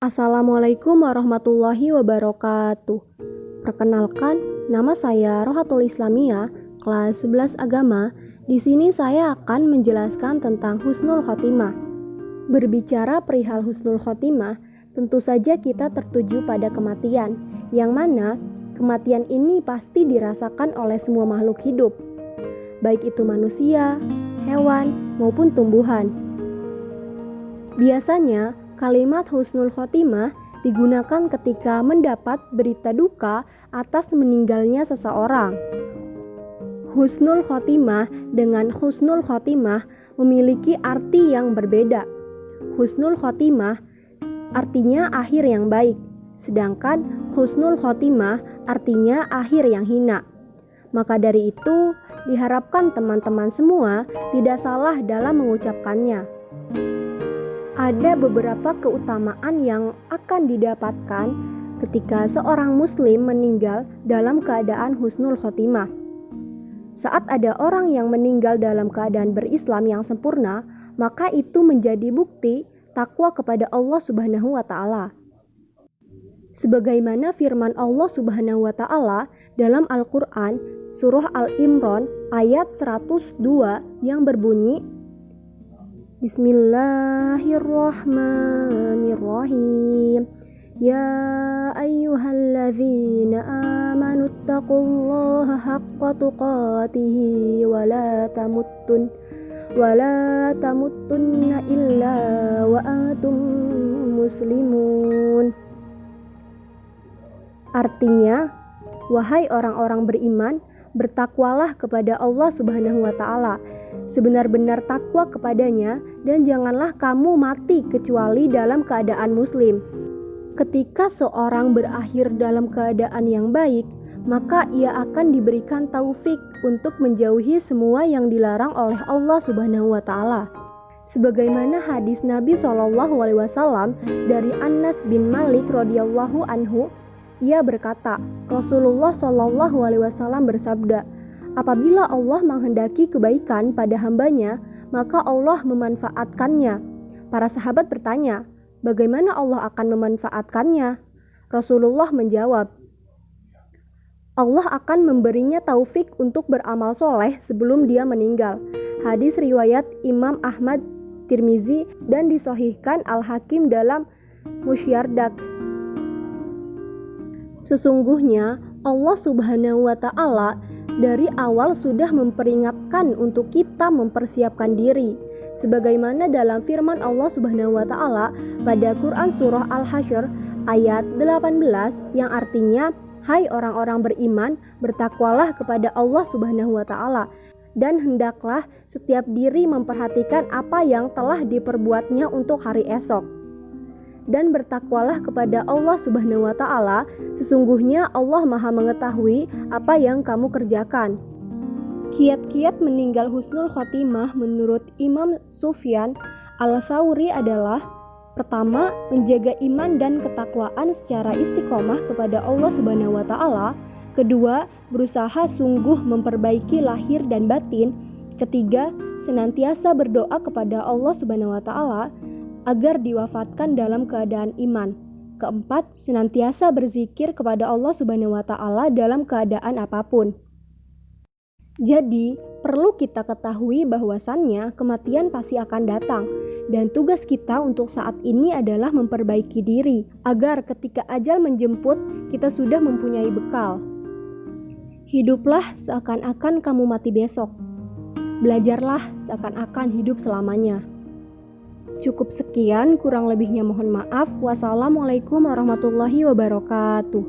Assalamualaikum warahmatullahi wabarakatuh. Perkenalkan, nama saya Rohatul Islamiyah, kelas 11 Agama. Di sini saya akan menjelaskan tentang husnul khotimah. Berbicara perihal husnul khotimah, tentu saja kita tertuju pada kematian, yang mana kematian ini pasti dirasakan oleh semua makhluk hidup, baik itu manusia, hewan, maupun tumbuhan. Biasanya, kalimat husnul khotimah digunakan ketika mendapat berita duka atas meninggalnya seseorang. Husnul khotimah dengan husnul khotimah memiliki arti yang berbeda. Husnul khotimah artinya akhir yang baik, sedangkan husnul khotimah artinya akhir yang hina. Maka dari itu, diharapkan teman-teman semua tidak salah dalam mengucapkannya. Ada beberapa keutamaan yang akan didapatkan ketika seorang muslim meninggal dalam keadaan husnul khotimah. Saat ada orang yang meninggal dalam keadaan berislam yang sempurna, maka itu menjadi bukti takwa kepada Allah Subhanahu wa Ta'ala. Sebagaimana firman Allah Subhanahu wa Ta'ala dalam Al-Qur'an surah Al-Imran ayat 102 yang berbunyi, Bismillahirrahmanirrahim. Ya ayyuhalladzina amanu taqullaha haqqa tuqatihi wa la tamutunna illa wa antum muslimun. Artinya, wahai orang-orang beriman, bertakwalah kepada Allah Subhanahu wa Ta'ala, sebenar-benar takwa kepadanya, dan janganlah kamu mati kecuali dalam keadaan muslim. Ketika seorang berakhir dalam keadaan yang baik, maka ia akan diberikan taufik untuk menjauhi semua yang dilarang oleh Allah Subhanahu wa Ta'ala. Sebagaimana hadis Nabi SAW dari Anas bin Malik radhiyallahu anhu, ia berkata, Rasulullah SAW bersabda, apabila Allah menghendaki kebaikan pada hambanya, maka Allah memanfaatkannya. Para sahabat bertanya, bagaimana Allah akan memanfaatkannya? Rasulullah menjawab, Allah akan memberinya taufik untuk beramal soleh sebelum dia meninggal. Hadis riwayat Imam Ahmad, Tirmizi, dan disahihkan Al-Hakim dalam Musyardak. Sesungguhnya Allah Subhanahu wa Ta'ala dari awal sudah memperingatkan untuk kita mempersiapkan diri, sebagaimana dalam firman Allah Subhanahu wa Ta'ala pada Quran surah Al-Hasyr ayat 18 yang artinya, hai orang-orang beriman, bertakwalah kepada Allah Subhanahu wa Ta'ala, dan hendaklah setiap diri memperhatikan apa yang telah diperbuatnya untuk hari esok. Dan bertakwalah kepada Allah Subhanahu wa Ta'ala, sesungguhnya Allah Maha mengetahui apa yang kamu kerjakan. Kiat-kiat meninggal husnul khotimah menurut Imam Sufyan Al-Tsauri adalah: pertama, menjaga iman dan ketakwaan secara istiqomah kepada Allah Subhanahu wa Ta'ala. Kedua, berusaha sungguh memperbaiki lahir dan batin. Ketiga, senantiasa berdoa kepada Allah Subhanahu wa Ta'ala agar diwafatkan dalam keadaan iman. Keempat, senantiasa berzikir kepada Allah Subhanahu wa Ta'ala dalam keadaan apapun. Jadi, perlu kita ketahui bahwasannya kematian pasti akan datang, dan tugas kita untuk saat ini adalah memperbaiki diri agar ketika ajal menjemput kita sudah mempunyai bekal. Hiduplah seakan-akan kamu mati besok. Belajarlah seakan-akan hidup selamanya. Cukup sekian, kurang lebihnya mohon maaf. Wassalamualaikum warahmatullahi wabarakatuh.